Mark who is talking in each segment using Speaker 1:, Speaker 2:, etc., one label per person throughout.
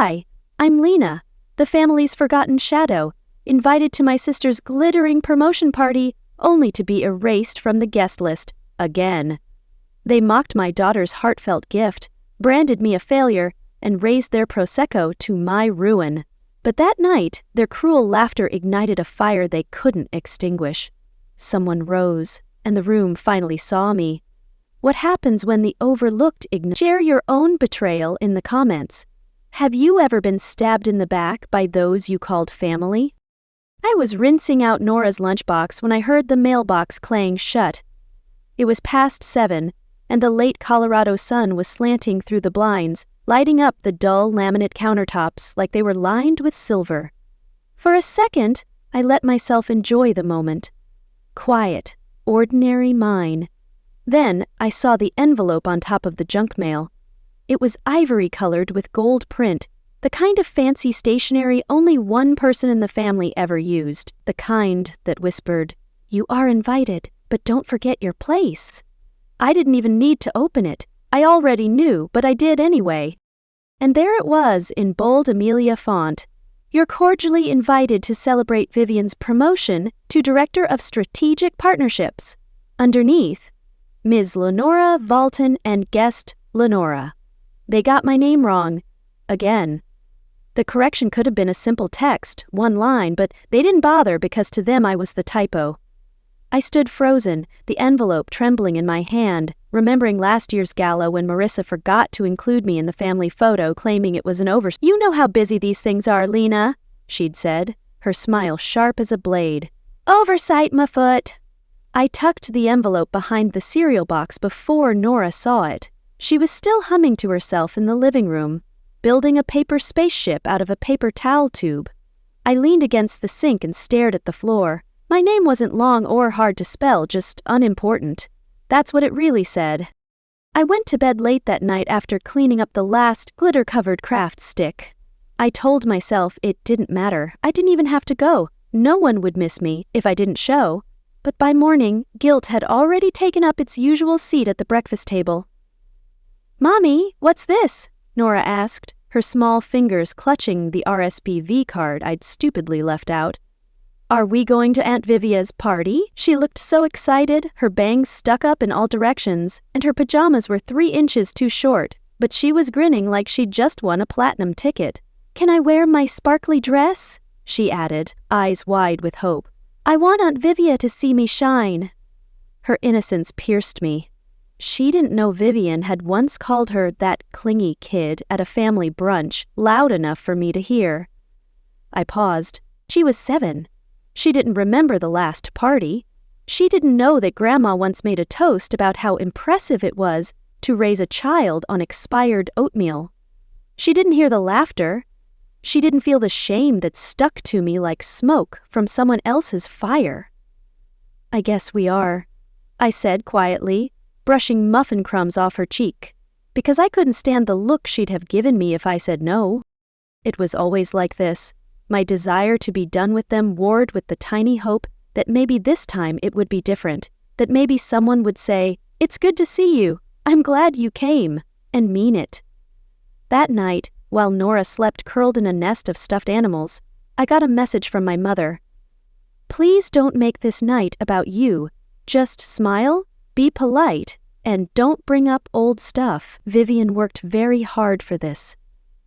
Speaker 1: Hi, I'm Lena, the family's forgotten shadow, invited to my sister's glittering promotion party, only to be erased from the guest list, again. They mocked my daughter's heartfelt gift, branded me a failure, and raised their Prosecco to my ruin. But that night, their cruel laughter ignited a fire they couldn't extinguish. Someone rose, and the room finally saw me. What happens when the overlooked ignite? Share your own betrayal in the comments. Have you ever been stabbed in the back by those you called family? I was rinsing out Nora's lunchbox when I heard the mailbox clang shut. It was past 7, and the late Colorado sun was slanting through the blinds, lighting up the dull laminate countertops like they were lined with silver. For a second, I let myself enjoy the moment. Quiet, ordinary mine. Then I saw the envelope on top of the junk mail. It was ivory-colored with gold print, the kind of fancy stationery only one person in the family ever used, the kind that whispered, "You are invited, but don't forget your place." I didn't even need to open it. I already knew, but I did anyway. And there it was in bold Amelia font. You're cordially invited to celebrate Vivian's promotion to Director of Strategic Partnerships. Underneath, Ms. Lenora Valton and guest Lenora. They got my name wrong. Again. The correction could have been a simple text, one line, but they didn't bother because to them I was the typo. I stood frozen, the envelope trembling in my hand, remembering last year's gala when Marissa forgot to include me in the family photo, claiming it was an oversight. "You know how busy these things are, Lena," she'd said, her smile sharp as a blade. "Oversight, my foot." I tucked the envelope behind the cereal box before Nora saw it. She was still humming to herself in the living room, building a paper spaceship out of a paper towel tube. I leaned against the sink and stared at the floor. My name wasn't long or hard to spell, just unimportant. That's what it really said. I went to bed late that night after cleaning up the last glitter-covered craft stick. I told myself it didn't matter. I didn't even have to go. No one would miss me if I didn't show. But by morning, guilt had already taken up its usual seat at the breakfast table. "Mommy, what's this?" Nora asked, her small fingers clutching the RSVP card I'd stupidly left out. "Are we going to Aunt Vivia's party?" She looked so excited, her bangs stuck up in all directions, and her pajamas were 3 inches too short, but she was grinning like she'd just won a platinum ticket. "Can I wear my sparkly dress?" she added, eyes wide with hope. "I want Aunt Vivia to see me shine." Her innocence pierced me. She didn't know Vivian had once called her that clingy kid at a family brunch, loud enough for me to hear. I paused. She was 7. She didn't remember the last party. She didn't know that Grandma once made a toast about how impressive it was to raise a child on expired oatmeal. She didn't hear the laughter. She didn't feel the shame that stuck to me like smoke from someone else's fire. "I guess we are," I said quietly, brushing muffin crumbs off her cheek, because I couldn't stand the look she'd have given me if I said no. It was always like this. My desire to be done with them warred with the tiny hope that maybe this time it would be different, that maybe someone would say, "It's good to see you. I'm glad you came," and mean it. That night, while Nora slept curled in a nest of stuffed animals, I got a message from my mother. "Please don't make this night about you. Just smile, be polite, and don't bring up old stuff." Vivian worked very hard for this.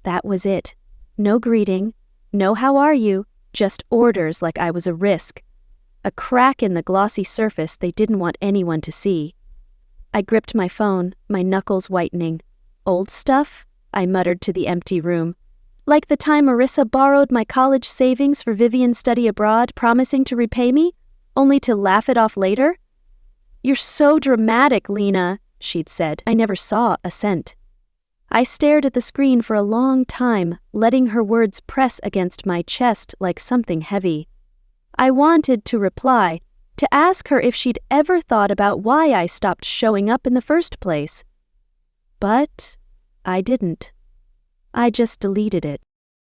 Speaker 1: That was it. No greeting, no how are you, just orders like I was a risk. A crack in the glossy surface they didn't want anyone to see. I gripped my phone, my knuckles whitening. "Old stuff?" I muttered to the empty room. "Like the time Marissa borrowed my college savings for Vivian's study abroad, promising to repay me, only to laugh it off later?" "You're so dramatic, Lena," she'd said. I never saw a cent. I stared at the screen for a long time, letting her words press against my chest like something heavy. I wanted to reply, to ask her if she'd ever thought about why I stopped showing up in the first place. But I didn't. I just deleted it.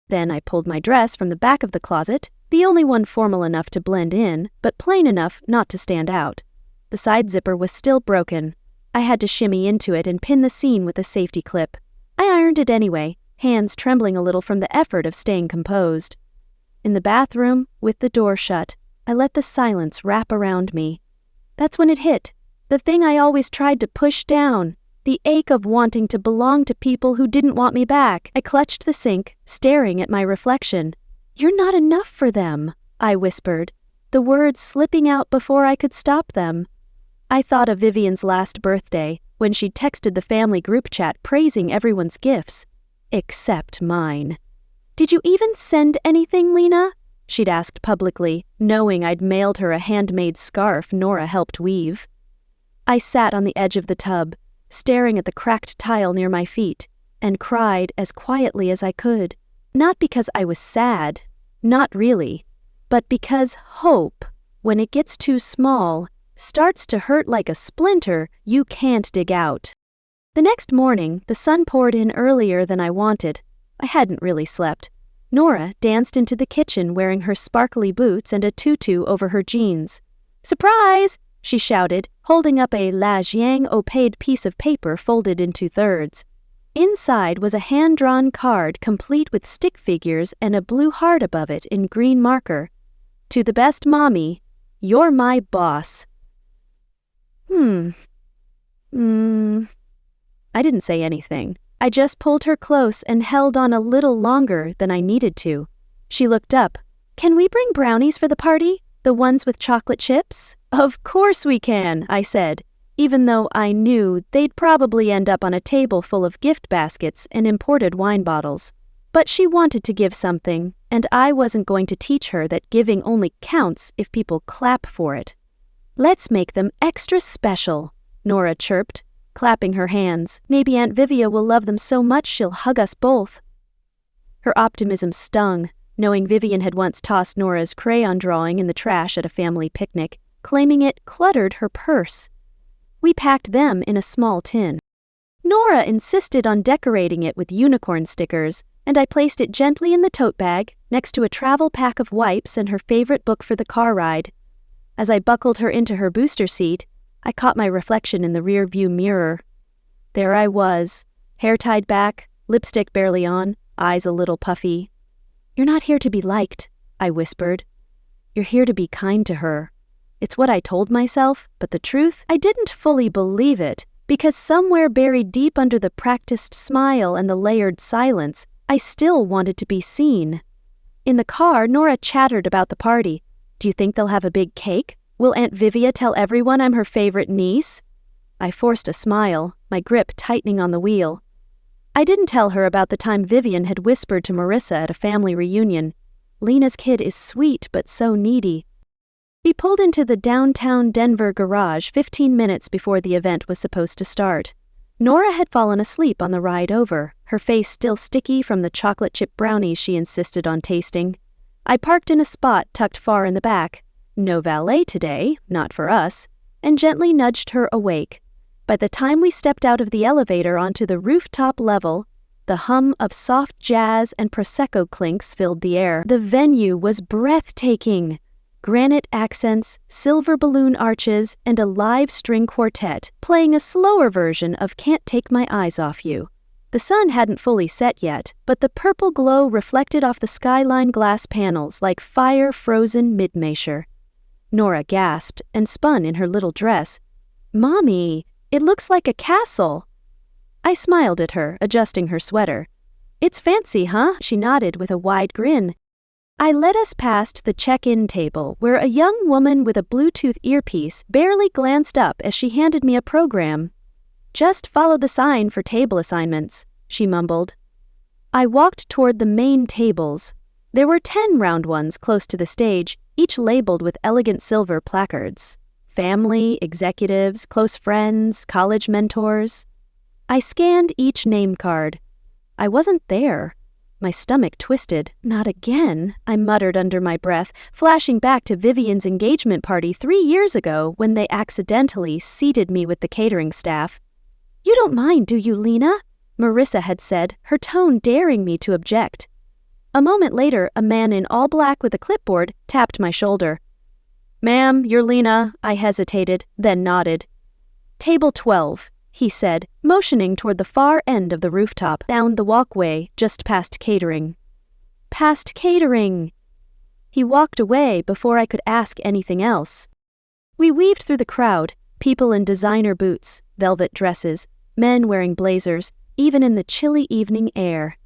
Speaker 1: Then I pulled my dress from the back of the closet, the only one formal enough to blend in, but plain enough not to stand out. The side zipper was still broken. I had to shimmy into it and pin the seam with a safety clip. I ironed it anyway, hands trembling a little from the effort of staying composed. In the bathroom, with the door shut, I let the silence wrap around me. That's when it hit, the thing I always tried to push down, the ache of wanting to belong to people who didn't want me back. I clutched the sink, staring at my reflection. "You're not enough for them," I whispered, the words slipping out before I could stop them. I thought of Vivian's last birthday, when she texted the family group chat praising everyone's gifts, except mine. "Did you even send anything, Lena?" she'd asked publicly, knowing I'd mailed her a handmade scarf Nora helped weave. I sat on the edge of the tub, staring at the cracked tile near my feet, and cried as quietly as I could. Not because I was sad, not really, but because hope, when it gets too small, starts to hurt like a splinter you can't dig out. The next morning, the sun poured in earlier than I wanted. I hadn't really slept. Nora danced into the kitchen wearing her sparkly boots and a tutu over her jeans. "Surprise!" she shouted, holding up a La Jiang opaque piece of paper folded into thirds. Inside was a hand-drawn card complete with stick figures and a blue heart above it in green marker. "To the best mommy, you're my boss." I didn't say anything. I just pulled her close and held on a little longer than I needed to. She looked up. "Can we bring brownies for the party? The ones with chocolate chips?" "Of course we can," I said, even though I knew they'd probably end up on a table full of gift baskets and imported wine bottles. But she wanted to give something, and I wasn't going to teach her that giving only counts if people clap for it. "Let's make them extra special," Nora chirped, clapping her hands. "Maybe Aunt Vivia will love them so much she'll hug us both." Her optimism stung, knowing Vivian had once tossed Nora's crayon drawing in the trash at a family picnic, claiming it cluttered her purse. We packed them in a small tin. Nora insisted on decorating it with unicorn stickers, and I placed it gently in the tote bag, next to a travel pack of wipes and her favorite book for the car ride. As I buckled her into her booster seat, I caught my reflection in the rear-view mirror. There I was, hair tied back, lipstick barely on, eyes a little puffy. "You're not here to be liked," I whispered. "You're here to be kind to her." It's what I told myself, but the truth, I didn't fully believe it, because somewhere buried deep under the practiced smile and the layered silence, I still wanted to be seen. In the car, Nora chattered about the party. "Do you think they'll have a big cake? Will Aunt Vivia tell everyone I'm her favorite niece?" I forced a smile, my grip tightening on the wheel. I didn't tell her about the time Vivian had whispered to Marissa at a family reunion, "Lena's kid is sweet but so needy." We pulled into the downtown Denver garage 15 minutes before the event was supposed to start. Nora had fallen asleep on the ride over, her face still sticky from the chocolate chip brownies she insisted on tasting. I parked in a spot tucked far in the back. No valet today, not for us, and gently nudged her awake. By the time we stepped out of the elevator onto the rooftop level, the hum of soft jazz and Prosecco clinks filled the air. The venue was breathtaking. Granite accents, silver balloon arches, and a live string quartet playing a slower version of Can't Take My Eyes Off You. The sun hadn't fully set yet, but the purple glow reflected off the skyline glass panels like fire frozen mid-measure. Nora gasped and spun in her little dress. "Mommy, it looks like a castle." I smiled at her, adjusting her sweater. "It's fancy, huh?" She nodded with a wide grin. I led us past the check-in table, where a young woman with a Bluetooth earpiece barely glanced up as she handed me a program. "Just follow the sign for table assignments," she mumbled. I walked toward the main tables. There were 10 round ones close to the stage, each labeled with elegant silver placards. Family, executives, close friends, college mentors. I scanned each name card. I wasn't there. My stomach twisted. "Not again," I muttered under my breath, flashing back to Vivian's engagement party 3 years ago when they accidentally seated me with the catering staff. "You don't mind, do you, Lena?" Marissa had said, her tone daring me to object. A moment later, a man in all black with a clipboard tapped my shoulder. "Ma'am, you're Lena," I hesitated, then nodded. "Table 12. he said, motioning toward the far end of the rooftop, down the walkway, just past catering. Past catering! He walked away before I could ask anything else. We weaved through the crowd, people in designer boots, velvet dresses, men wearing blazers, even in the chilly evening air.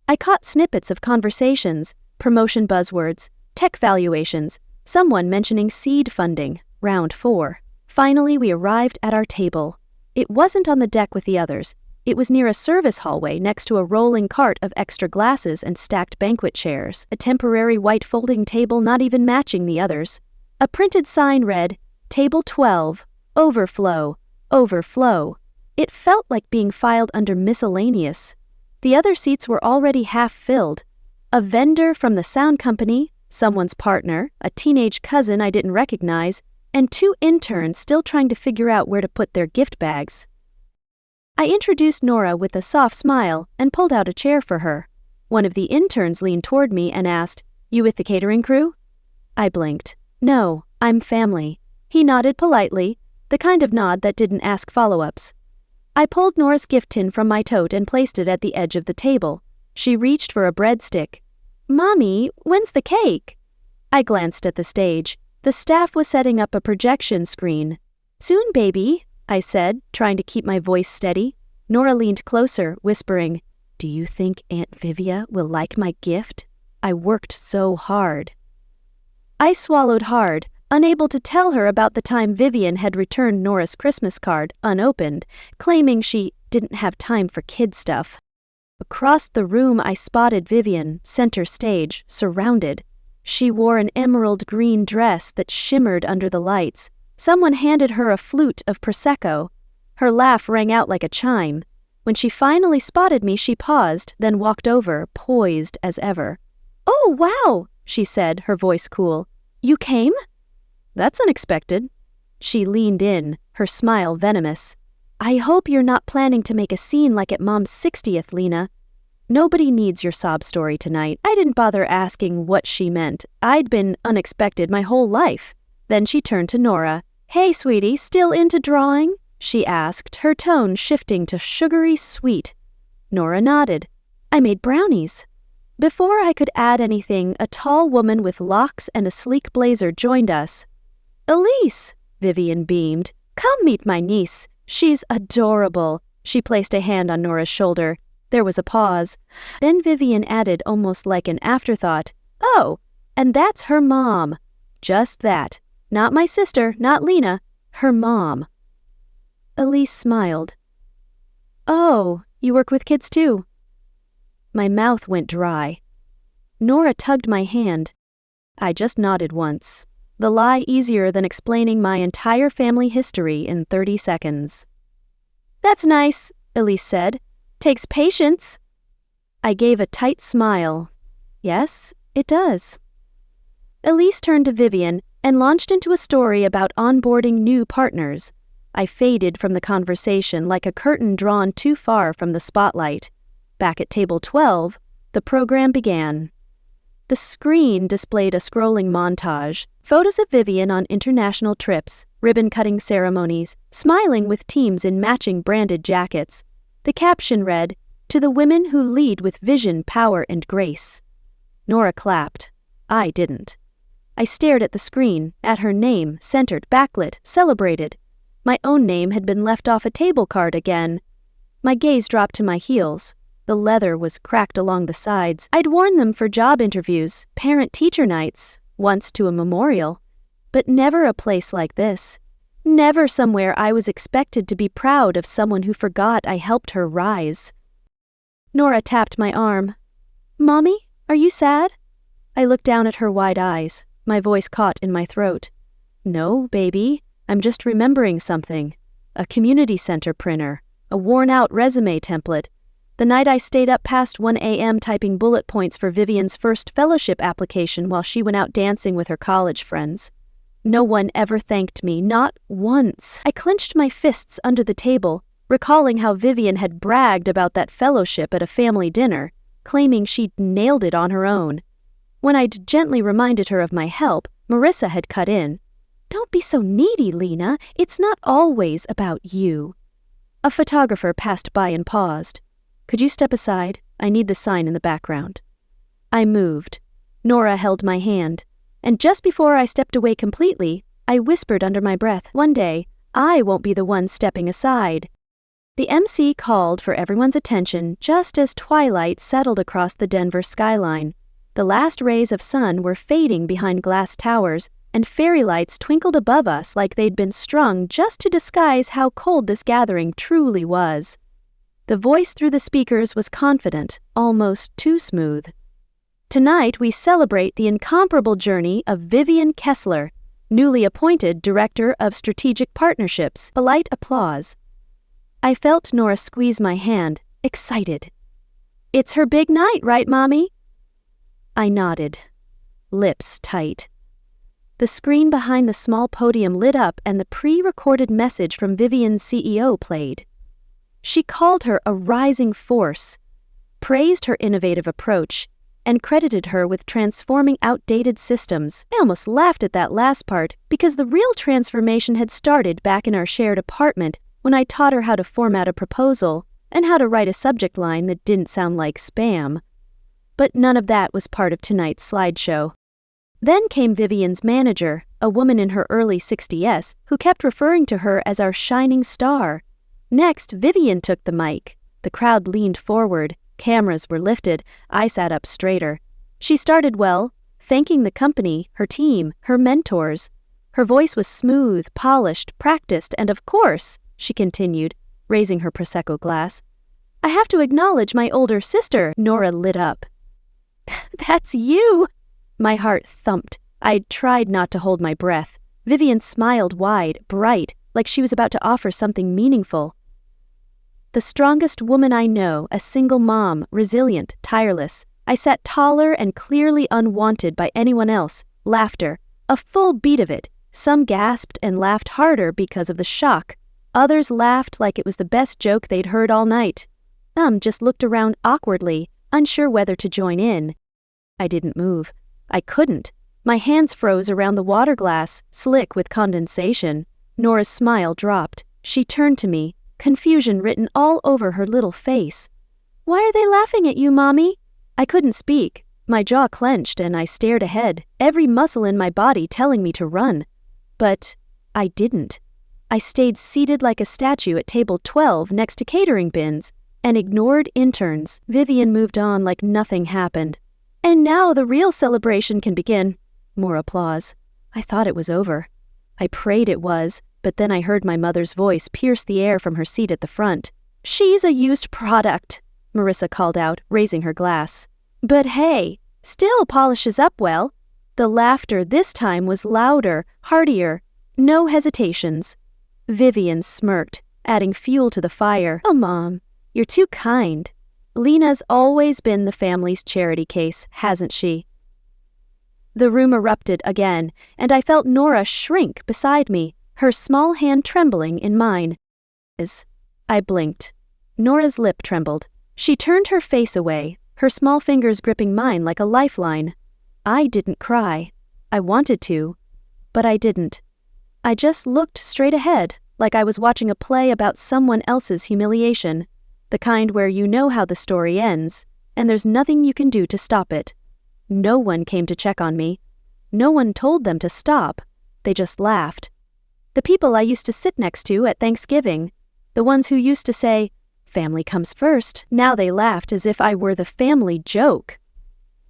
Speaker 1: I caught snippets of conversations, promotion buzzwords, tech valuations, someone mentioning seed funding, round 4. Finally, we arrived at our table. It wasn't on the deck with the others. It was near a service hallway next to a rolling cart of extra glasses and stacked banquet chairs, a temporary white folding table not even matching the others. A printed sign read, Table 12, Overflow, Overflow. It felt like being filed under miscellaneous. The other seats were already half filled. A vendor from the sound company, someone's partner, a teenage cousin I didn't recognize, and 2 interns still trying to figure out where to put their gift bags. I introduced Nora with a soft smile and pulled out a chair for her. One of the interns leaned toward me and asked, "You with the catering crew?" I blinked. "No, I'm family." He nodded politely, the kind of nod that didn't ask follow-ups. I pulled Nora's gift tin from my tote and placed it at the edge of the table. She reached for a breadstick. "Mommy, when's the cake?" I glanced at the stage. The staff was setting up a projection screen. "Soon, baby," I said, trying to keep my voice steady. Nora leaned closer, whispering, "Do you think Aunt Vivian will like my gift? I worked so hard." I swallowed hard, unable to tell her about the time Vivian had returned Nora's Christmas card, unopened, claiming she didn't have time for kid stuff. Across the room I spotted Vivian, center stage, surrounded. She wore an emerald green dress that shimmered under the lights. Someone handed her a flute of Prosecco. Her laugh rang out like a chime. When she finally spotted me, she paused, then walked over, poised as ever. "Oh, wow," she said, her voice cool. "You came?" "That's unexpected." She leaned in, her smile venomous. "I hope you're not planning to make a scene like at Mom's 60th, Lena. Nobody needs your sob story tonight." I didn't bother asking what she meant. I'd been unexpected my whole life. Then she turned to Nora. "Hey, sweetie, still into drawing?" she asked, her tone shifting to sugary sweet. Nora nodded. "I made brownies." Before I could add anything, a tall woman with locks and a sleek blazer joined us. "Elise," Vivian beamed. "Come meet my niece. She's adorable." She placed a hand on Nora's shoulder. There was a pause. Then Vivian added almost like an afterthought, "Oh, and that's her mom." Just that. Not my sister, not Lena. Her mom. Elise smiled. "Oh, you work with kids too?" My mouth went dry. Nora tugged my hand. I just nodded once. The lie easier than explaining my entire family history in 30 seconds. "That's nice," Elise said. "Takes patience." I gave a tight smile. "Yes, it does." Elise turned to Vivian and launched into a story about onboarding new partners. I faded from the conversation like a curtain drawn too far from the spotlight. Back at table 12, the program began. The screen displayed a scrolling montage, photos of Vivian on international trips, ribbon-cutting ceremonies, smiling with teams in matching branded jackets. The caption read, "To the women who lead with vision, power, and grace." Nora clapped. I didn't. I stared at the screen, at her name, centered, backlit, celebrated. My own name had been left off a table card again. My gaze dropped to my heels. The leather was cracked along the sides. I'd worn them for job interviews, parent-teacher nights, once to a memorial. But never a place like this. Never somewhere I was expected to be proud of someone who forgot I helped her rise. Nora tapped my arm. "Mommy, are you sad?" I looked down at her wide eyes, my voice caught in my throat. "No, baby, I'm just remembering something. A community center printer, a worn-out resume template. The night I stayed up past 1 a.m. typing bullet points for Vivian's first fellowship application while she went out dancing with her college friends. No one ever thanked me, not once. I clenched my fists under the table, recalling how Vivian had bragged about that fellowship at a family dinner, claiming she'd nailed it on her own. When I'd gently reminded her of my help, Marissa had cut in. "Don't be so needy, Lena. It's not always about you." A photographer passed by and paused. "Could you step aside? I need the sign in the background." I moved. Nora held my hand, and just before I stepped away completely, I whispered under my breath, "One day, I won't be the one stepping aside." The MC called for everyone's attention just as twilight settled across the Denver skyline. The last rays of sun were fading behind glass towers, and fairy lights twinkled above us like they'd been strung just to disguise how cold this gathering truly was. The voice through the speakers was confident, almost too smooth. "Tonight we celebrate the incomparable journey of Vivian Kessler, newly appointed Director of Strategic Partnerships." Polite applause. I felt Nora squeeze my hand, excited. "It's her big night, right, Mommy?" I nodded, lips tight. The screen behind the small podium lit up and the pre-recorded message from Vivian's CEO played. She called her a rising force, praised her innovative approach, and credited her with transforming outdated systems. I almost laughed at that last part because the real transformation had started back in our shared apartment when I taught her how to format a proposal and how to write a subject line that didn't sound like spam. But none of that was part of tonight's slideshow. Then came Vivian's manager, a woman in her early 60s, who kept referring to her as our shining star. Next, Vivian took the mic. The crowd leaned forward, cameras were lifted, I sat up straighter. She started well, thanking the company, her team, her mentors. Her voice was smooth, polished, practiced, and of course, she continued, raising her Prosecco glass, "I have to acknowledge my older sister." Nora lit up. "That's you!" My heart thumped. I tried not to hold my breath. Vivian smiled wide, bright, like she was about to offer something meaningful. "The strongest woman I know, a single mom, resilient, tireless." I sat taller and clearly unwanted by anyone else. Laughter, a full beat of it. Some gasped and laughed harder because of the shock. Others laughed like it was the best joke they'd heard all night. Some just looked around awkwardly, unsure whether to join in. I didn't move. I couldn't. My hands froze around the water glass, slick with condensation. Nora's smile dropped. She turned to me, confusion written all over her little face. "Why are they laughing at you, Mommy?" I couldn't speak. My jaw clenched and I stared ahead, every muscle in my body telling me to run. But I didn't. I stayed seated like a statue at table 12 next to catering bins and ignored interns. Vivian moved on like nothing happened. "And now the real celebration can begin." More applause. I thought it was over. I prayed it was, but then I heard my mother's voice pierce the air from her seat at the front. "She's a used product," Marissa called out, raising her glass. "But hey, still polishes up well." The laughter this time was louder, heartier, no hesitations. Vivian smirked, adding fuel to the fire. "Oh, Mom, you're too kind. Lena's always been the family's charity case, hasn't she?" The room erupted again, and I felt Nora shrink beside me, her small hand trembling in mine. I blinked. Nora's lip trembled. She turned her face away, her small fingers gripping mine like a lifeline. I didn't cry. I wanted to, but I didn't. I just looked straight ahead, like I was watching a play about someone else's humiliation, the kind where you know how the story ends, and there's nothing you can do to stop it. No one came to check on me. No one told them to stop. They just laughed. The people I used to sit next to at Thanksgiving, the ones who used to say, "Family comes first," now they laughed as if I were the family joke.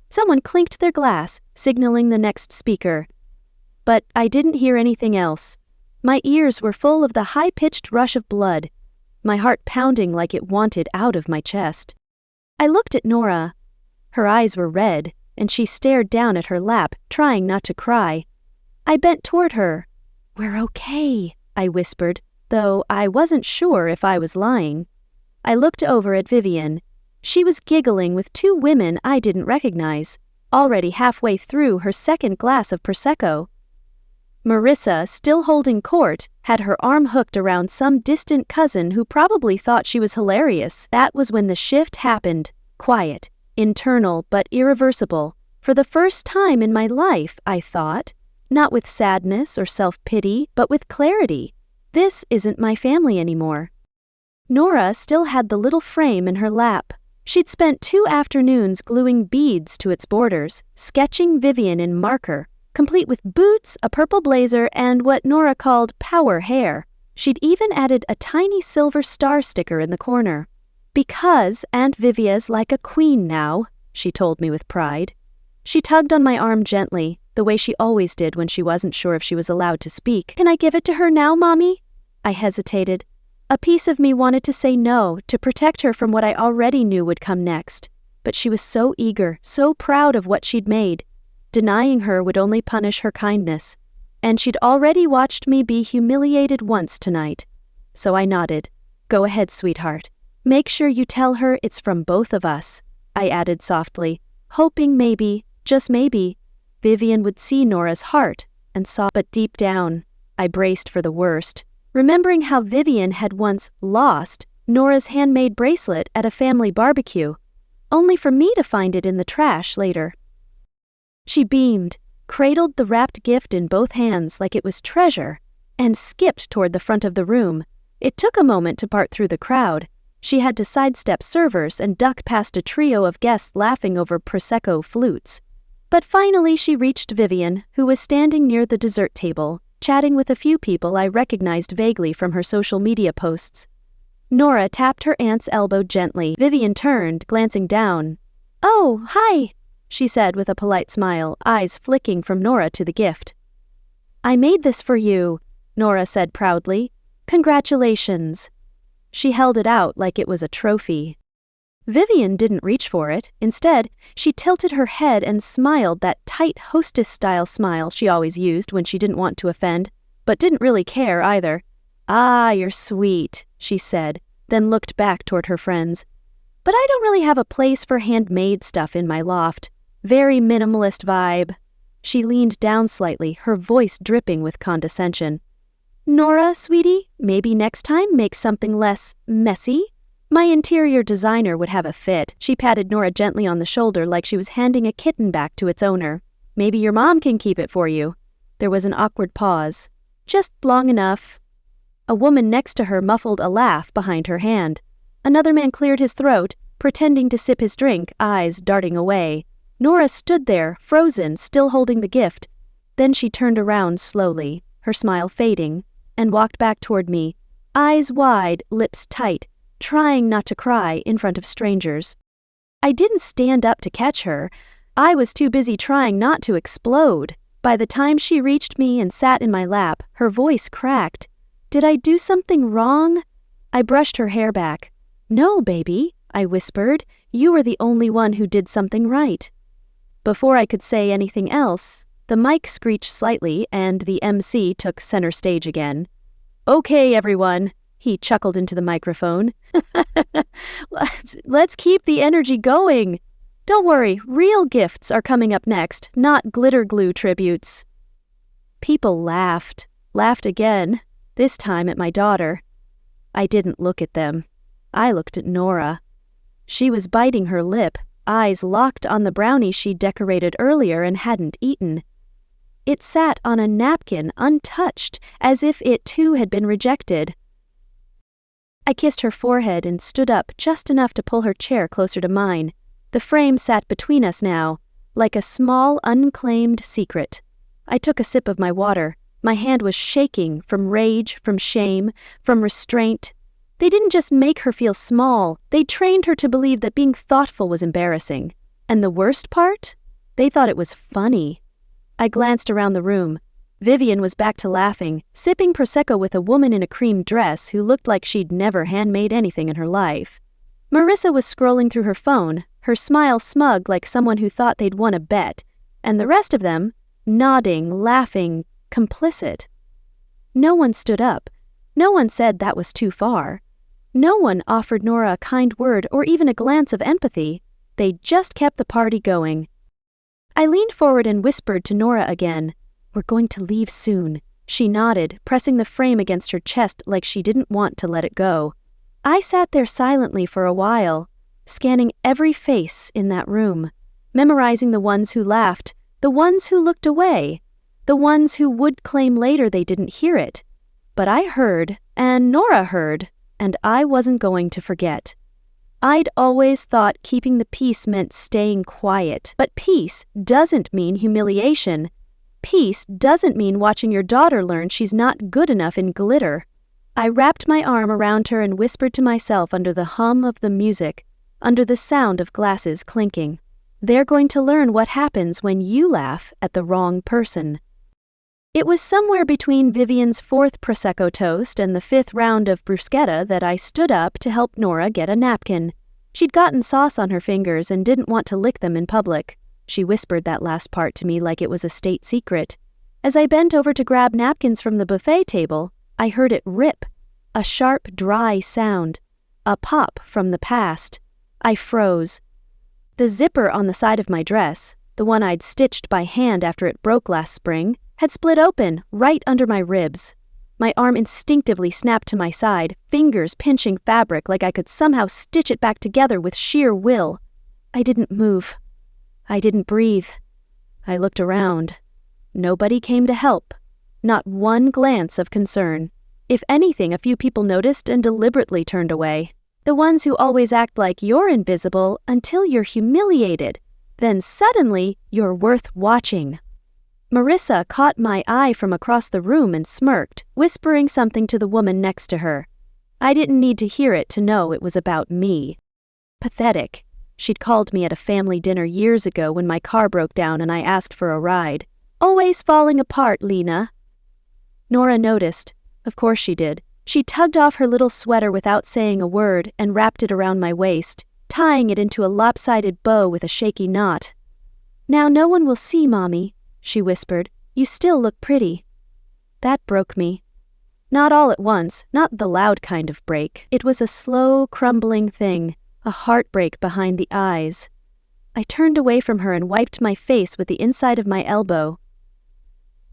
Speaker 1: Someone clinked their glass, signaling the next speaker. But I didn't hear anything else. My ears were full of the high-pitched rush of blood, my heart pounding like it wanted out of my chest. I looked at Nora. Her eyes were red, and she stared down at her lap, trying not to cry. I bent toward her. "We're okay," I whispered, though I wasn't sure if I was lying. I looked over at Vivian. She was giggling with two women I didn't recognize, already halfway through her second glass of Prosecco. Marissa, still holding court, had her arm hooked around some distant cousin who probably thought she was hilarious. That was when the shift happened. Quiet, internal, but irreversible. For the first time in my life, I thought. Not with sadness or self-pity, but with clarity. This isn't my family anymore. Nora still had the little frame in her lap. She'd spent 2 afternoons gluing beads to its borders, sketching Vivian in marker, complete with boots, a purple blazer, and what Nora called power hair. She'd even added a tiny silver star sticker in the corner. "Because Aunt Vivia's like a queen now," she told me with pride. She tugged on my arm gently, the way she always did when she wasn't sure if she was allowed to speak. "Can I give it to her now, Mommy?" I hesitated. A piece of me wanted to say no, to protect her from what I already knew would come next. But she was so eager, so proud of what she'd made. Denying her would only punish her kindness. And she'd already watched me be humiliated once tonight. So I nodded. "Go ahead, sweetheart. Make sure you tell her it's from both of us," I added softly, hoping maybe, just maybe, Vivian would see Nora's heart and saw. But deep down, I braced for the worst, remembering how Vivian had once lost Nora's handmade bracelet at a family barbecue, only for me to find it in the trash later. She beamed, cradled the wrapped gift in both hands like it was treasure, and skipped toward the front of the room. It took a moment to part through the crowd. She had to sidestep servers and duck past a trio of guests laughing over Prosecco flutes. But finally she reached Vivian, who was standing near the dessert table, chatting with a few people I recognized vaguely from her social media posts. Nora tapped her aunt's elbow gently. Vivian turned, glancing down. "Oh, hi," she said with a polite smile, eyes flicking from Nora to the gift. "I made this for you," Nora said proudly. "Congratulations." She held it out like it was a trophy. Vivian didn't reach for it. Instead, she tilted her head and smiled that tight hostess-style smile she always used when she didn't want to offend, but didn't really care either. "Ah, you're sweet," she said, then looked back toward her friends. "But I don't really have a place for handmade stuff in my loft. Very minimalist vibe." She leaned down slightly, her voice dripping with condescension. "Nora, sweetie, maybe next time make something less messy? My interior designer would have a fit." She patted Nora gently on the shoulder like she was handing a kitten back to its owner. "Maybe your mom can keep it for you." There was an awkward pause. "Just long enough." A woman next to her muffled a laugh behind her hand. Another man cleared his throat, pretending to sip his drink, eyes darting away. Nora stood there, frozen, still holding the gift. Then she turned around slowly, her smile fading, and walked back toward me, eyes wide, lips tight, trying not to cry in front of strangers. I didn't stand up to catch her. I was too busy trying not to explode. By the time she reached me and sat in my lap, her voice cracked. "Did I do something wrong?" I brushed her hair back. "No, baby," I whispered. "You were the only one who did something right." Before I could say anything else, the mic screeched slightly and the MC took center stage again. "Okay, everyone," he chuckled into the microphone. Let's keep the energy going. Don't worry, real gifts are coming up next, not glitter glue tributes." People laughed again, this time at my daughter. I didn't look at them. I looked at Nora. She was biting her lip, eyes locked on the brownie she'd decorated earlier and hadn't eaten. It sat on a napkin untouched, as if it too had been rejected. I kissed her forehead and stood up just enough to pull her chair closer to mine. The frame sat between us now, like a small, unclaimed secret. I took a sip of my water. My hand was shaking from rage, from shame, from restraint. They didn't just make her feel small, they trained her to believe that being thoughtful was embarrassing. And the worst part? They thought it was funny. I glanced around the room. Vivian was back to laughing, sipping Prosecco with a woman in a cream dress who looked like she'd never handmade anything in her life. Marissa was scrolling through her phone, her smile smug like someone who thought they'd won a bet, and the rest of them, nodding, laughing, complicit. No one stood up. No one said that was too far. No one offered Nora a kind word or even a glance of empathy. They just kept the party going. I leaned forward and whispered to Nora again. "We're going to leave soon." She nodded, pressing the frame against her chest like she didn't want to let it go. I sat there silently for a while, scanning every face in that room, memorizing the ones who laughed, the ones who looked away, the ones who would claim later they didn't hear it. But I heard, and Nora heard, and I wasn't going to forget. I'd always thought keeping the peace meant staying quiet, but peace doesn't mean humiliation. Peace doesn't mean watching your daughter learn she's not good enough in glitter. I wrapped my arm around her and whispered to myself under the hum of the music, under the sound of glasses clinking. They're going to learn what happens when you laugh at the wrong person. It was somewhere between Vivian's 4th Prosecco toast and the 5th round of bruschetta that I stood up to help Nora get a napkin. She'd gotten sauce on her fingers and didn't want to lick them in public. She whispered that last part to me like it was a state secret. As I bent over to grab napkins from the buffet table, I heard it rip. A sharp, dry sound. A pop from the past. I froze. The zipper on the side of my dress, the one I'd stitched by hand after it broke last spring, had split open right under my ribs. My arm instinctively snapped to my side, fingers pinching fabric like I could somehow stitch it back together with sheer will. I didn't move. I didn't breathe. I looked around. Nobody came to help. Not one glance of concern. If anything, a few people noticed and deliberately turned away. The ones who always act like you're invisible until you're humiliated. Then suddenly, you're worth watching. Marissa caught my eye from across the room and smirked, whispering something to the woman next to her. I didn't need to hear it to know it was about me. Pathetic. She'd called me at a family dinner years ago when my car broke down and I asked for a ride. Always falling apart, Lena. Nora noticed. Of course she did. She tugged off her little sweater without saying a word and wrapped it around my waist, tying it into a lopsided bow with a shaky knot. "Now no one will see, Mommy," she whispered. "You still look pretty." That broke me. Not all at once, not the loud kind of break. It was a slow, crumbling thing, a heartbreak behind the eyes. I turned away from her and wiped my face with the inside of my elbow.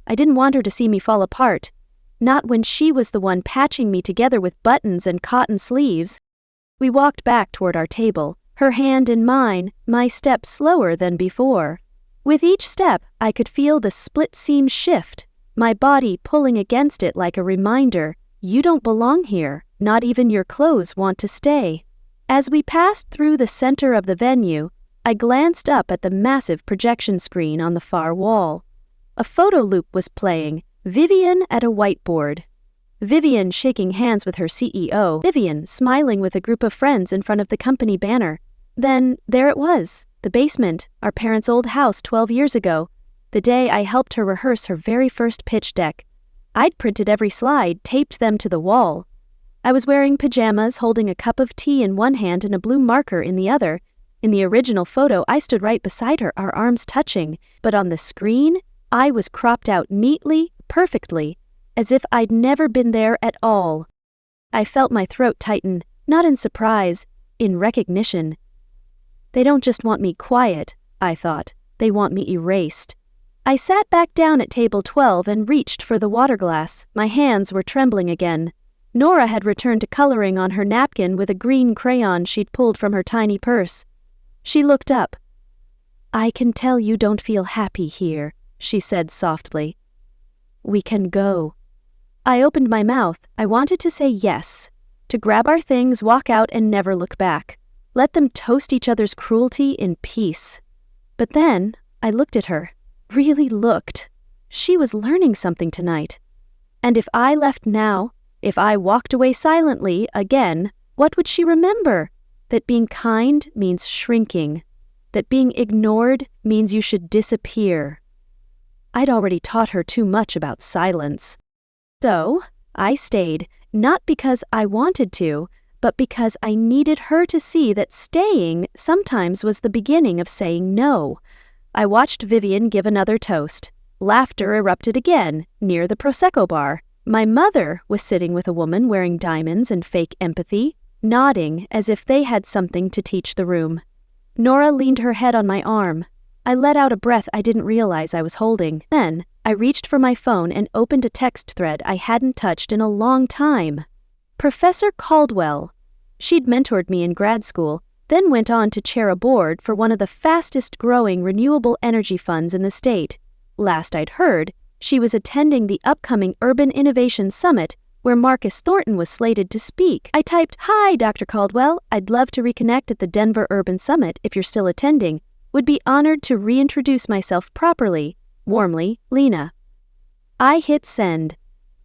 Speaker 1: I didn't want her to see me fall apart, not when she was the one patching me together with buttons and cotton sleeves. We walked back toward our table, her hand in mine, my step slower than before. With each step, I could feel the split seam shift, my body pulling against it like a reminder, you don't belong here, not even your clothes want to stay. As we passed through the center of the venue, I glanced up at the massive projection screen on the far wall. A photo loop was playing, Vivian at a whiteboard. Vivian shaking hands with her CEO, Vivian smiling with a group of friends in front of the company banner. Then, there it was. The basement, our parents' old house 12 years ago, the day I helped her rehearse her very first pitch deck. I'd printed every slide, taped them to the wall. I was wearing pajamas, holding a cup of tea in one hand and a blue marker in the other. In the original photo, I stood right beside her, our arms touching, but on the screen, I was cropped out neatly, perfectly, as if I'd never been there at all. I felt my throat tighten, not in surprise, in recognition. They don't just want me quiet, I thought. They want me erased. I sat back down at table 12 and reached for the water glass. My hands were trembling again. Nora had returned to coloring on her napkin with a green crayon she'd pulled from her tiny purse. She looked up. "I can tell you don't feel happy here," she said softly. "We can go." I opened my mouth. I wanted to say yes, to grab our things, walk out, and never look back. Let them toast each other's cruelty in peace. But then, I looked at her. Really looked. She was learning something tonight. And if I left now, if I walked away silently again, what would she remember? That being kind means shrinking. That being ignored means you should disappear. I'd already taught her too much about silence. So, I stayed, not because I wanted to, but because I needed her to see that staying sometimes was the beginning of saying no. I watched Vivian give another toast. Laughter erupted again, near the Prosecco bar. My mother was sitting with a woman wearing diamonds and fake empathy, nodding as if they had something to teach the room. Nora leaned her head on my arm. I let out a breath I didn't realize I was holding. Then, I reached for my phone and opened a text thread I hadn't touched in a long time. Professor Caldwell. She'd mentored me in grad school, then went on to chair a board for one of the fastest-growing renewable energy funds in the state. Last I'd heard, she was attending the upcoming Urban Innovation Summit where Marcus Thornton was slated to speak. I typed, "Hi, Dr. Caldwell. I'd love to reconnect at the Denver Urban Summit if you're still attending. Would be honored to reintroduce myself properly. Warmly, Lena." I hit send.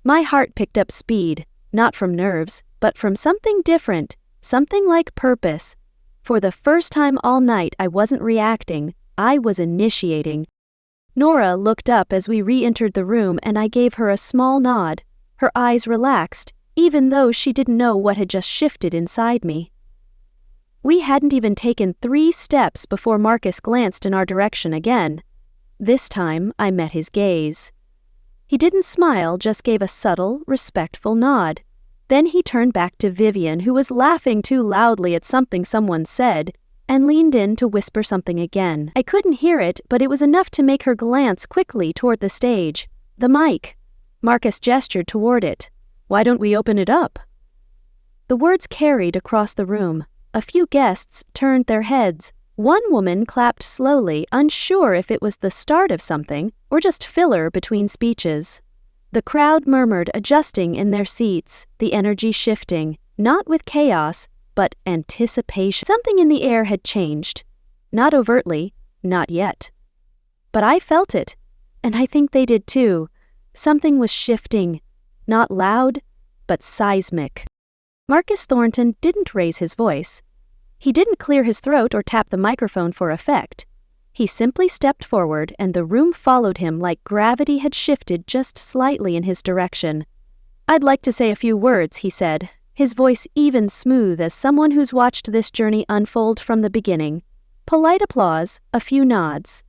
Speaker 1: My heart picked up speed, not from nerves, but from something different, something like purpose. For the first time all night, I wasn't reacting, I was initiating. Nora looked up as we re-entered the room, and I gave her a small nod. Her eyes relaxed, even though she didn't know what had just shifted inside me. We hadn't even taken 3 steps before Marcus glanced in our direction again. This time, I met his gaze. He didn't smile, just gave a subtle, respectful nod. Then he turned back to Vivian, who was laughing too loudly at something someone said, and leaned in to whisper something again. I couldn't hear it, but it was enough to make her glance quickly toward the stage. The mic. Marcus gestured toward it. "Why don't we open it up?" The words carried across the room. A few guests turned their heads. One woman clapped slowly, unsure if it was the start of something or just filler between speeches. The crowd murmured, adjusting in their seats, the energy shifting, not with chaos, but anticipation. Something in the air had changed. Not overtly, not yet. But I felt it, and I think they did too. Something was shifting, not loud, but seismic. Marcus Thornton didn't raise his voice. He didn't clear his throat or tap the microphone for effect. He simply stepped forward, and the room followed him like gravity had shifted just slightly in his direction. "I'd like to say a few words," he said, his voice even smooth as someone who's watched this journey unfold from the beginning. Polite applause, a few nods.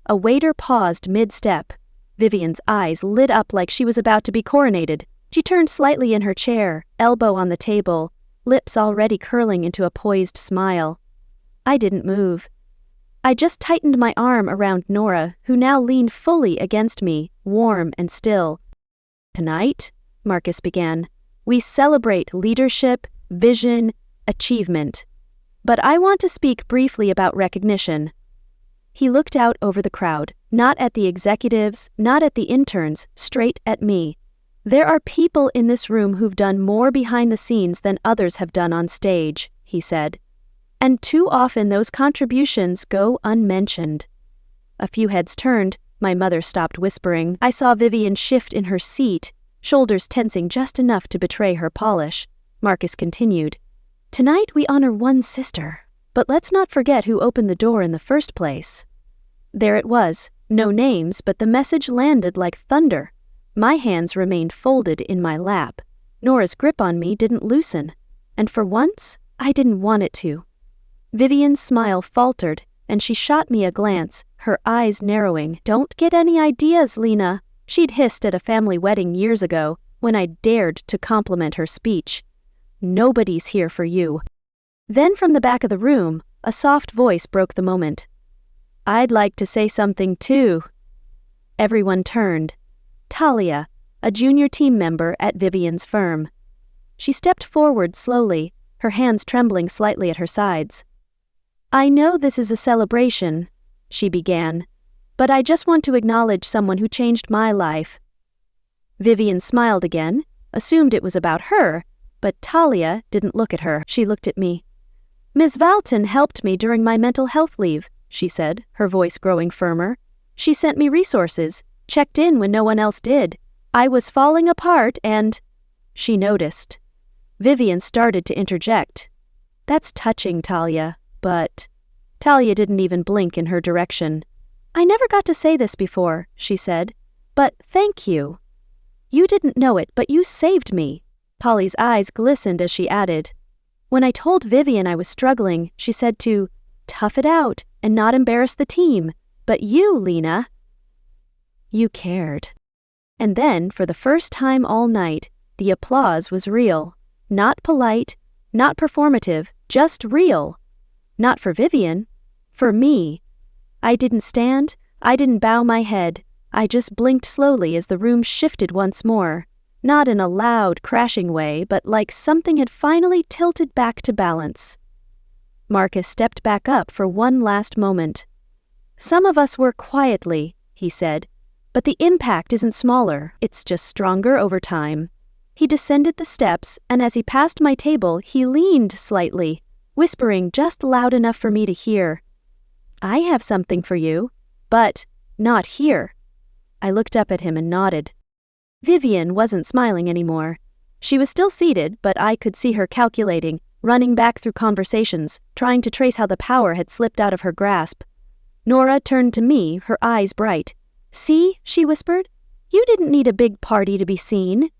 Speaker 1: A waiter paused mid-step. Vivian's eyes lit up like she was about to be coronated. She turned slightly in her chair, elbow on the table, lips already curling into a poised smile. I didn't move. I just tightened my arm around Nora, who now leaned fully against me, warm and still. "Tonight," Marcus began, "we celebrate leadership, vision, achievement. But I want to speak briefly about recognition." He looked out over the crowd, not at the executives, not at the interns, straight at me. "There are people in this room who've done more behind the scenes than others have done on stage," he said. "And too often those contributions go unmentioned." A few heads turned. My mother stopped whispering. I saw Vivian shift in her seat, shoulders tensing just enough to betray her polish. Marcus continued, "Tonight we honor one sister, but let's not forget who opened the door in the first place." There it was, no names, but the message landed like thunder. My hands remained folded in my lap. Nora's grip on me didn't loosen, and for once, I didn't want it to. Vivian's smile faltered, and she shot me a glance, her eyes narrowing. "Don't get any ideas, Lena," she'd hissed at a family wedding years ago when I dared to compliment her speech. "Nobody's here for you." Then from the back of the room, a soft voice broke the moment. "I'd like to say something too." Everyone turned. Talia, a junior team member at Vivian's firm. She stepped forward slowly, her hands trembling slightly at her sides. "I know this is a celebration," she began, "but I just want to acknowledge someone who changed my life." Vivian smiled again, assumed it was about her, but Talia didn't look at her. She looked at me. "Ms. Valton helped me during my mental health leave," she said, her voice growing firmer. "She sent me resources, checked in when no one else did. I was falling apart and—" She noticed. Vivian started to interject. "That's touching, Talia, but—" Talia didn't even blink in her direction. "I never got to say this before," she said, "but thank you. You didn't know it, but you saved me." Polly's eyes glistened as she added, "When I told Vivian I was struggling, she said to tough it out and not embarrass the team. But you, Lena, you cared." And then, for the first time all night, the applause was real. Not polite, not performative, just real. Not for Vivian, for me. I didn't stand, I didn't bow my head. I just blinked slowly as the room shifted once more. Not in a loud, crashing way, but like something had finally tilted back to balance. Marcus stepped back up for one last moment. "Some of us work quietly," he said, "but the impact isn't smaller, it's just stronger over time. He descended the steps, and as he passed my table, he leaned slightly, whispering just loud enough for me to hear. "I have something for you, but not here." I looked up at him and nodded. Vivian wasn't smiling anymore. She was still seated, but I could see her calculating, running back through conversations, trying to trace how the power had slipped out of her grasp. Nora turned to me, her eyes bright. "See," she whispered. "You didn't need a big party to be seen."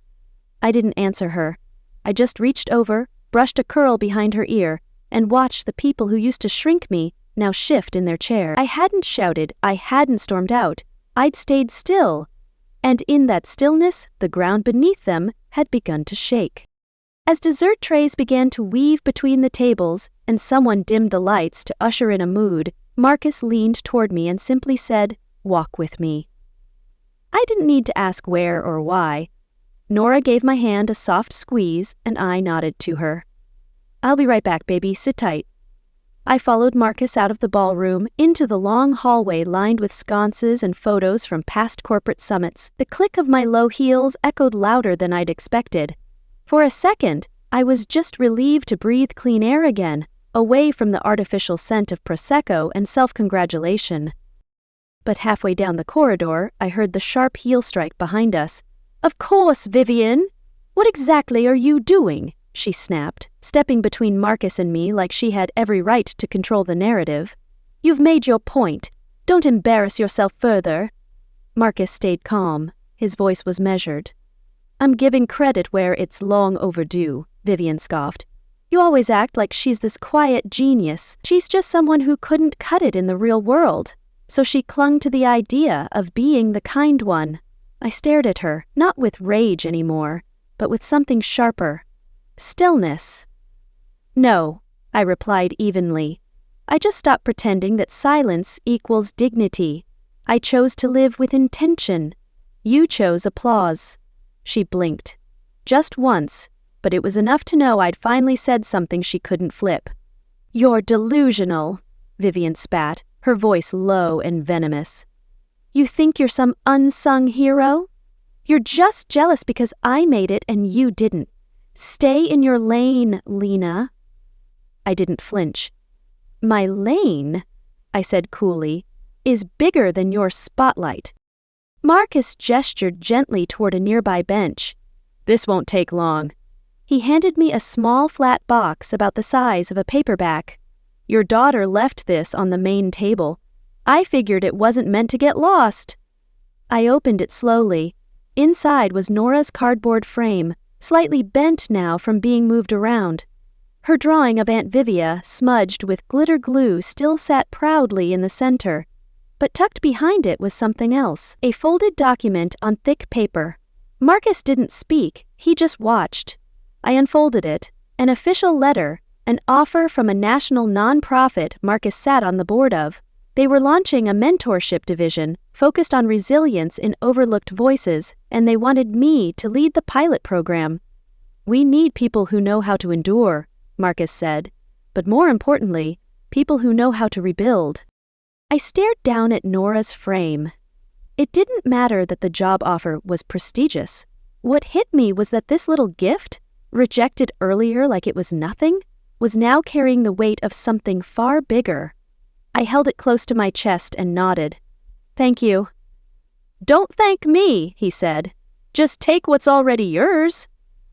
Speaker 1: I didn't answer her. I just reached over, brushed a curl behind her ear, and watched the people who used to shrink me now shift in their chairs. I hadn't shouted, I hadn't stormed out. I'd stayed still. And in that stillness, the ground beneath them had begun to shake. As dessert trays began to weave between the tables and someone dimmed the lights to usher in a mood, Marcus leaned toward me and simply said, "Walk with me." I didn't need to ask where or why. Nora gave my hand a soft squeeze, and I nodded to her. "I'll be right back, baby. Sit tight." I followed Marcus out of the ballroom into the long hallway lined with sconces and photos from past corporate summits. The click of my low heels echoed louder than I'd expected. For a second, I was just relieved to breathe clean air again, away from the artificial scent of Prosecco and self-congratulation. But halfway down the corridor, I heard the sharp heel strike behind us. "Of course, Vivian! What exactly are you doing?" she snapped, stepping between Marcus and me like she had every right to control the narrative. "You've made your point. Don't embarrass yourself further." Marcus stayed calm. His voice was measured. "I'm giving credit where it's long overdue," Vivian scoffed. "You always act like she's this quiet genius. She's just someone who couldn't cut it in the real world. So she clung to the idea of being the kind one." I stared at her, not with rage anymore, but with something sharper. Stillness. "No," I replied evenly. "I just stopped pretending that silence equals dignity. I chose to live with intention. You chose applause." She blinked. Just once, but it was enough to know I'd finally said something she couldn't flip. "You're delusional," Vivian spat, her voice low and venomous. "You think you're some unsung hero? You're just jealous because I made it and you didn't. Stay in your lane, Lena." I didn't flinch. "My lane," I said coolly, "is bigger than your spotlight." Marcus gestured gently toward a nearby bench. "This won't take long." He handed me a small flat box about the size of a paperback. "Your daughter left this on the main table. I figured it wasn't meant to get lost." I opened it slowly. Inside was Nora's cardboard frame, slightly bent now from being moved around. Her drawing of Aunt Vivia, smudged with glitter glue, still sat proudly in the center. But tucked behind it was something else, a folded document on thick paper. Marcus didn't speak, he just watched. I unfolded it, an official letter, an offer from a national non-profit Marcus sat on the board of. They were launching a mentorship division focused on resilience in overlooked voices, and they wanted me to lead the pilot program. "We need people who know how to endure," Marcus said, "but more importantly, people who know how to rebuild." I stared down at Nora's frame. It didn't matter that the job offer was prestigious. What hit me was that this little gift, rejected earlier like it was nothing, was now carrying the weight of something far bigger. I held it close to my chest and nodded. "Thank you." "Don't thank me," he said. "Just take what's already yours."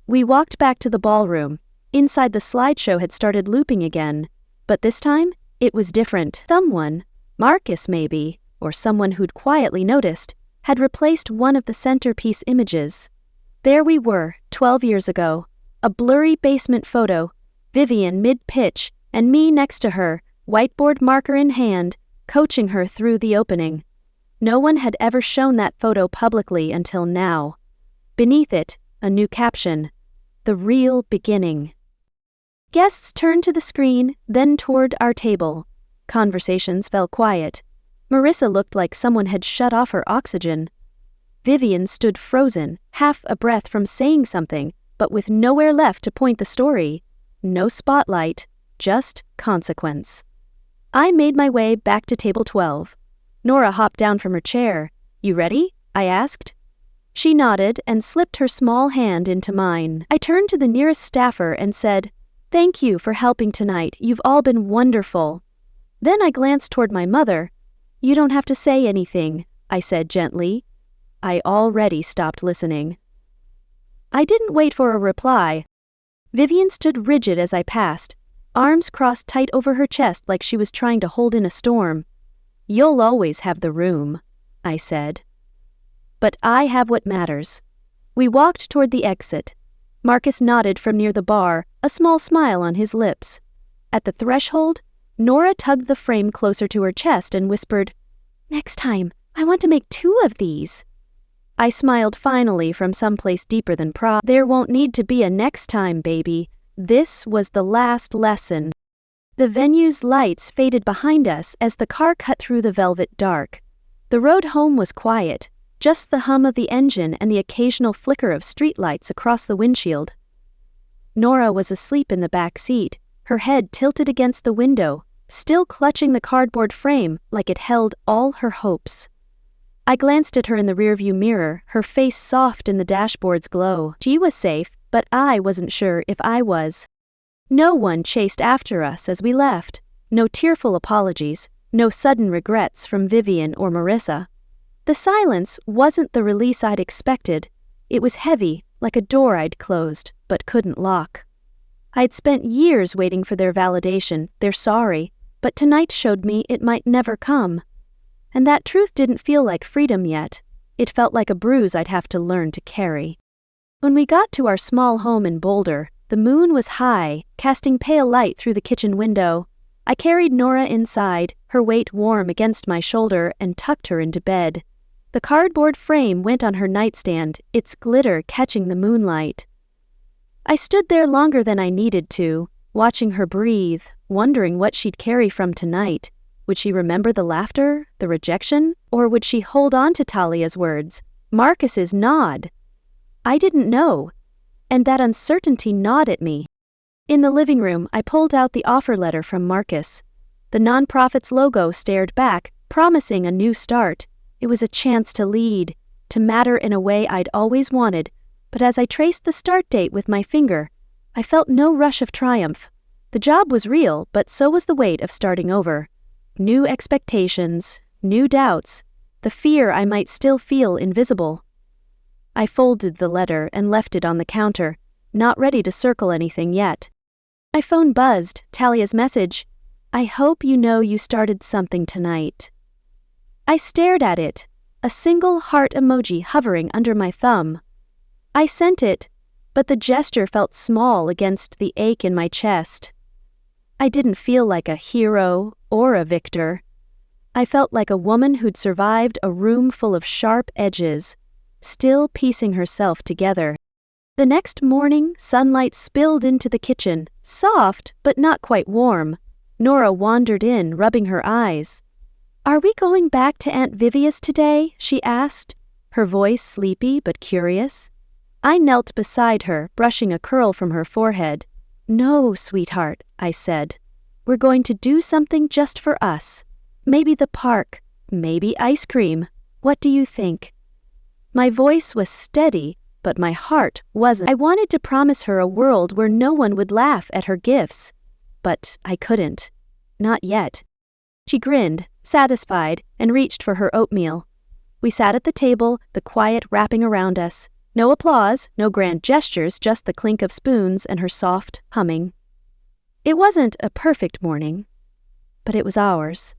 Speaker 1: We walked back to the ballroom. Inside, the slideshow had started looping again. But this time, it was different. Someone, Marcus maybe, or someone who'd quietly noticed, had replaced one of the centerpiece images. There we were, 12 years ago. A blurry basement photo, Vivian mid-pitch, and me next to her, whiteboard marker in hand, coaching her through the opening. No one had ever shown that photo publicly until now. Beneath it, a new caption, "The real beginning." Guests turned to the screen, then toward our table. Conversations fell quiet. Marissa looked like someone had shut off her oxygen. Vivian stood frozen, half a breath from saying something, but with nowhere left to point the story. No spotlight, just consequence. I made my way back to table 12. Nora hopped down from her chair. "You ready?" I asked. She nodded and slipped her small hand into mine. I turned to the nearest staffer and said, "Thank you for helping tonight. You've all been wonderful." Then I glanced toward my mother. "You don't have to say anything," I said gently. I already stopped listening. I didn't wait for a reply. Vivian stood rigid as I passed, arms crossed tight over her chest like she was trying to hold in a storm. "You'll always have the room," I said. "But I have what matters." We walked toward the exit. Marcus nodded from near the bar, a small smile on his lips. At the threshold, Nora tugged the frame closer to her chest and whispered, "Next time, I want to make 2 of these." I smiled finally from someplace deeper than pride. There won't need to be a next time, baby. This was the last lesson. The venue's lights faded behind us as the car cut through the velvet dark. The road home was quiet, just the hum of the engine and the occasional flicker of streetlights across the windshield. Nora was asleep in the back seat, her head tilted against the window, still clutching the cardboard frame like it held all her hopes. I glanced at her in the rearview mirror, her face soft in the dashboard's glow. She was safe, but I wasn't sure if I was. No one chased after us as we left. No tearful apologies, no sudden regrets from Vivian or Marissa. The silence wasn't the release I'd expected. It was heavy, like a door I'd closed, but couldn't lock. I'd spent years waiting for their validation, their sorry, but tonight showed me it might never come. And that truth didn't feel like freedom yet. It felt like a bruise I'd have to learn to carry. When we got to our small home in Boulder, the moon was high, casting pale light through the kitchen window. I carried Nora inside, her weight warm against my shoulder, and tucked her into bed. The cardboard frame went on her nightstand, its glitter catching the moonlight. I stood there longer than I needed to, watching her breathe, wondering what she'd carry from tonight. Would she remember the laughter, the rejection, or would she hold on to Talia's words, Marcus's nod? I didn't know, and that uncertainty gnawed at me. In the living room, I pulled out the offer letter from Marcus. The nonprofit's logo stared back, promising a new start. It was a chance to lead, to matter in a way I'd always wanted, but as I traced the start date with my finger, I felt no rush of triumph. The job was real, but so was the weight of starting over. New expectations, new doubts, the fear I might still feel invisible. I folded the letter and left it on the counter, not ready to circle anything yet. My phone buzzed, Talia's message, "I hope you know you started something tonight." I stared at it, a single heart emoji hovering under my thumb. I sent it, but the gesture felt small against the ache in my chest. I didn't feel like a hero or a victor. I felt like a woman who'd survived a room full of sharp edges, still piecing herself together. The next morning, sunlight spilled into the kitchen, soft but not quite warm. Nora wandered in, rubbing her eyes. "Are we going back to Aunt Vivia's today?" she asked, her voice sleepy but curious. I knelt beside her, brushing a curl from her forehead. "No, sweetheart," I said. "We're going to do something just for us. Maybe the park, maybe ice cream. What do you think?" My voice was steady, but my heart wasn't. I wanted to promise her a world where no one would laugh at her gifts. But I couldn't. Not yet. She grinned, satisfied, and reached for her oatmeal. We sat at the table, the quiet wrapping around us. No applause, no grand gestures, just the clink of spoons and her soft humming. It wasn't a perfect morning, but it was ours.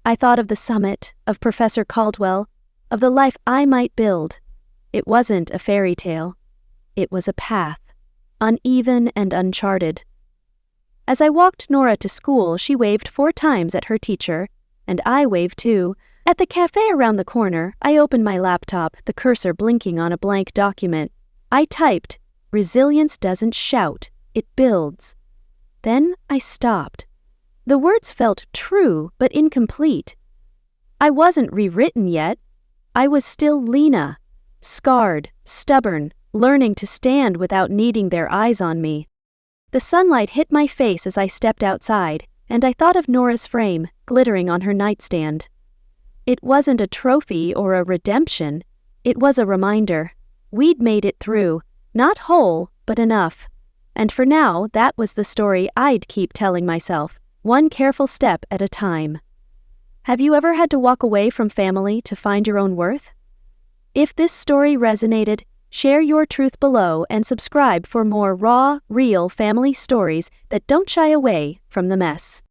Speaker 1: I thought of the summit, of Professor Caldwell, of the life I might build. It wasn't a fairy tale. It was a path, uneven and uncharted. As I walked Nora to school, she waved 4 times at her teacher, and I waved too. At the cafe around the corner, I opened my laptop, the cursor blinking on a blank document. I typed, "Resilience doesn't shout, it builds." Then I stopped. The words felt true, but incomplete. I wasn't rewritten yet. I was still Lena, scarred, stubborn, learning to stand without needing their eyes on me. The sunlight hit my face as I stepped outside, and I thought of Nora's frame, glittering on her nightstand. It wasn't a trophy or a redemption. It was a reminder. We'd made it through, not whole, but enough. And for now, that was the story I'd keep telling myself, one careful step at a time. Have you ever had to walk away from family to find your own worth? If this story resonated, share your truth below and subscribe for more raw, real family stories that don't shy away from the mess.